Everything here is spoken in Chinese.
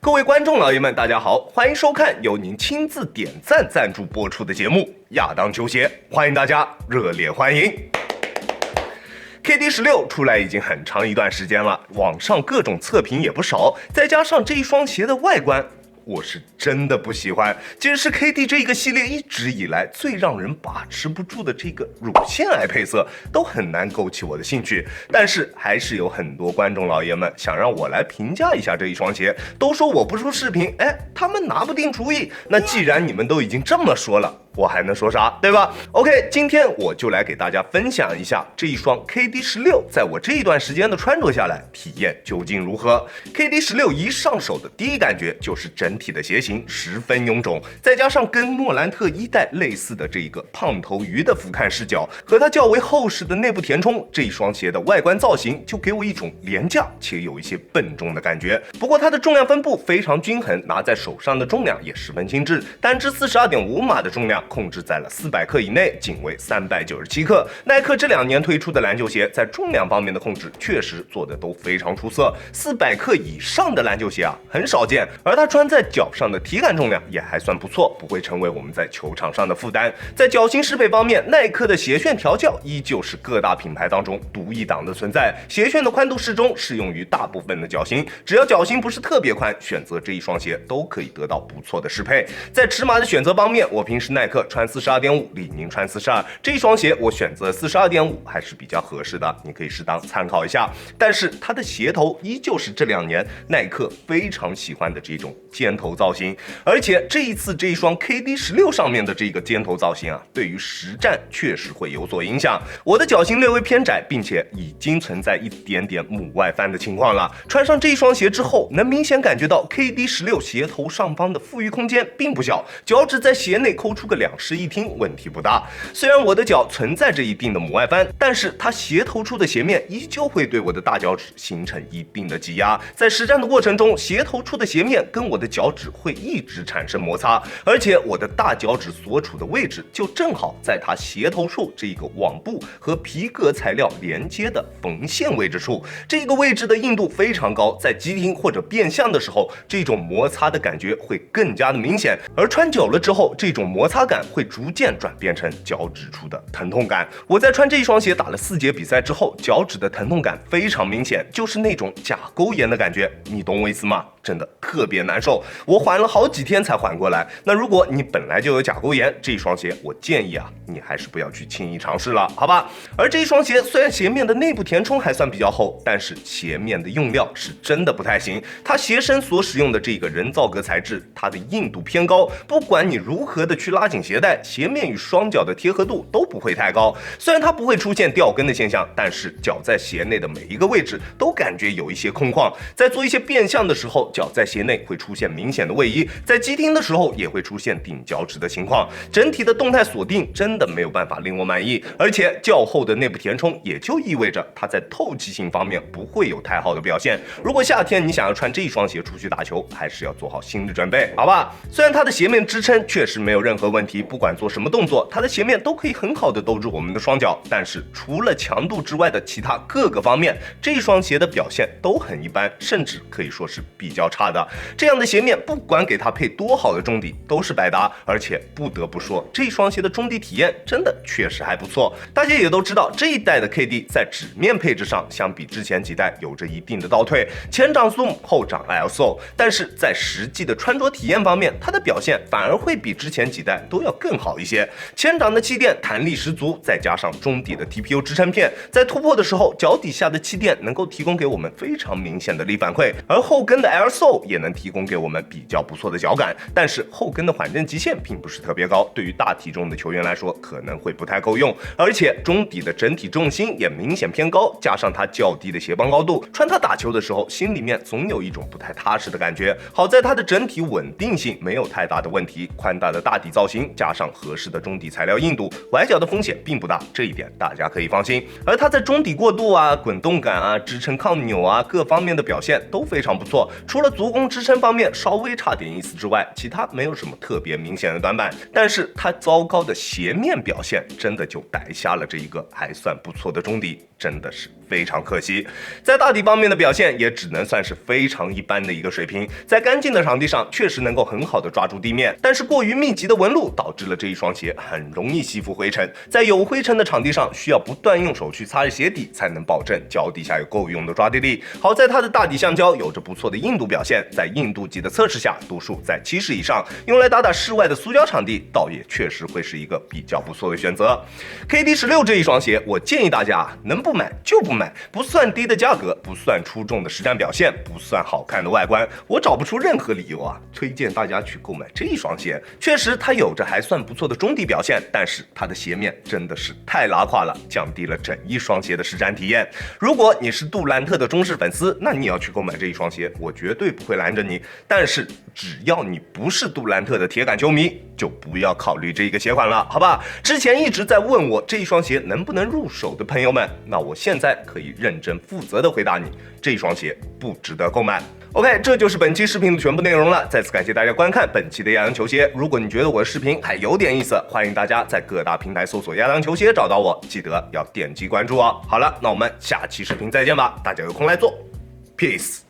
各位观众老爷们，大家好，欢迎收看由您亲自点赞赞助播出的节目《亚当球鞋》，欢迎大家热烈欢迎。KD16 出来已经很长一段时间了，网上各种测评也不少，再加上这一双鞋的外观，我是真的不喜欢。其实是 KD 这一个系列一直以来最让人把持不住的这个乳腺癌配色，都很难勾起我的兴趣。但是还是有很多观众老爷们想让我来评价一下这一双鞋，都说我不出视频，他们拿不定主意。那既然你们都已经这么说了，我还能说啥，对吧 ？OK， 今天我就来给大家分享一下这一双 KD16 在我这一段时间的穿着下来体验究竟如何。KD16 一上手的第一感觉就是整体的鞋型十分臃肿，再加上跟莫兰特一代类似的这一个胖头鱼的俯瞰视角，和它较为厚实的内部填充，这一双鞋的外观造型就给我一种廉价且有一些笨重的感觉。不过它的重量分布非常均衡，拿在手上的重量也十分精致，单只 42.5 码的重量控制在了400克以内，仅为397克。耐克这2年推出的篮球鞋在重量方面的控制确实做得都非常出色，400克以上的篮球鞋很少见，而它穿在脚上的体感重量也还算不错，不会成为我们在球场上的负担。在脚型适配方面，耐克的鞋楦调教依旧是各大品牌当中独一档的存在，鞋楦的宽度适中，适用于大部分的脚型，只要脚型不是特别宽，选择这一双鞋都可以得到不错的适配。在尺码的选择方面，我平时耐克穿 42.5， 李宁穿42，这一双鞋我选择 42.5 还是比较合适的，你可以适当参考一下。但是它的鞋头依旧是这2年耐克非常喜欢的这种尖头造型，而且这一次这一双 KD16 上面的这个尖头造型对于实战确实会有所影响。我的脚型略微偏窄，并且已经存在一点点母外翻的情况了。穿上这一双鞋之后，能明显感觉到 KD16 鞋头上方的富裕空间并不小，脚趾在鞋内抠出个2室一厅问题不大。虽然我的脚存在着一定的母外翻，但是它鞋头处的鞋面依旧会对我的大脚趾形成一定的挤压。在实战的过程中，鞋头处的鞋面跟我的脚趾会一直产生摩擦，而且我的大脚趾所处的位置就正好在它鞋头处这个网布和皮革材料连接的缝线位置处，这个位置的硬度非常高，在急停或者变向的时候，这种摩擦的感觉会更加的明显，而穿久了之后，这种摩擦感会逐渐转变成脚趾处的疼痛感。我在穿这一双鞋打了4节比赛之后，脚趾的疼痛感非常明显，就是那种甲沟炎的感觉，你懂我意思吗？真的特别难受，我缓了好几天才缓过来。那如果你本来就有甲沟炎，这一双鞋我建议你还是不要去轻易尝试了，好吧？而这一双鞋虽然鞋面的内部填充还算比较厚，但是鞋面的用料是真的不太行。它鞋身所使用的这个人造革材质，它的硬度偏高，不管你如何的去拉紧鞋带，鞋面与双脚的贴合度都不会太高。虽然它不会出现掉跟的现象，但是脚在鞋内的每一个位置都感觉有一些空旷。在做一些变向的时候，脚在鞋内会出现明显的位移，在急停的时候也会出现顶脚趾的情况，整体的动态锁定真的没有办法令我满意。而且较厚的内部填充也就意味着它在透气性方面不会有太好的表现。如果夏天你想要穿这一双鞋出去打球，还是要做好心理准备，好吧？虽然它的鞋面支撑确实没有任何问题，不管做什么动作，它的鞋面都可以很好的兜住我们的双脚，但是除了强度之外的其他各个方面，这一双鞋的表现都很一般，甚至可以说是比较差的。这样的鞋面不管给它配多好的中底都是白搭，而且不得不说，这双鞋的中底体验真的确实还不错。大家也都知道，这一代的 KD 在纸面配置上相比之前几代有着一定的倒退，前掌 Zoom 后掌 LSO， 但是在实际的穿着体验方面，它的表现反而会比之前几代都要更好一些。前掌的气垫弹力十足，再加上中底的 TPU 支撑片，在突破的时候，脚底下的气垫能够提供给我们非常明显的力反馈，而后跟的 LSO 也能提供给我们比较不错的脚感，但是后跟的缓震极限并不是特别高，对于大体重的球员来说可能会不太够用，而且中底的整体重心也明显偏高，加上它较低的鞋帮高度，穿它打球的时候心里面总有一种不太踏实的感觉。好在它的整体稳定性没有太大的问题，宽大的大底造型加上合适的中底材料硬度，崴脚的风险并不大，这一点大家可以放心。而它在中底过渡滚动感支撑抗扭各方面的表现都非常不错。除了了足弓支撑方面稍微差点意思之外，其他没有什么特别明显的短板。但是它糟糕的鞋面表现真的就逮下了这一个还算不错的中底，真的是非常可惜。在大底方面的表现也只能算是非常一般的一个水平，在干净的场地上确实能够很好的抓住地面，但是过于密集的纹路导致了这一双鞋很容易吸附灰尘，在有灰尘的场地上需要不断用手去擦着鞋底，才能保证脚底下有够用的抓地力。好在它的大底橡胶有着不错的硬度表现，在硬度计的测试下，度数在70以上，用来打室外的塑胶场地，倒也确实会是一个比较不错的选择。KD16这一双鞋，我建议大家能不买就不买，不算低的价格，不算出众的实战表现，不算好看的外观，我找不出任何理由推荐大家去购买这一双鞋。确实它有着还算不错的中底表现，但是它的鞋面真的是太拉胯了，降低了整一双鞋的实战体验。如果你是杜兰特的忠实粉丝，那你要去购买这一双鞋，我绝对不会拦着你。但是只要你不是杜兰特的铁杆球迷，就不要考虑这一个鞋款了，好吧？之前一直在问我这一双鞋能不能入手的朋友们，那我现在可以认真负责的回答你，这一双鞋不值得购买。OK， 这就是本期视频的全部内容了。再次感谢大家观看本期的亚当球鞋。如果你觉得我的视频还有点意思，欢迎大家在各大平台搜索亚当球鞋找到我，记得要点击关注哦。好了，那我们下期视频再见吧，大家有空来做 ，Peace。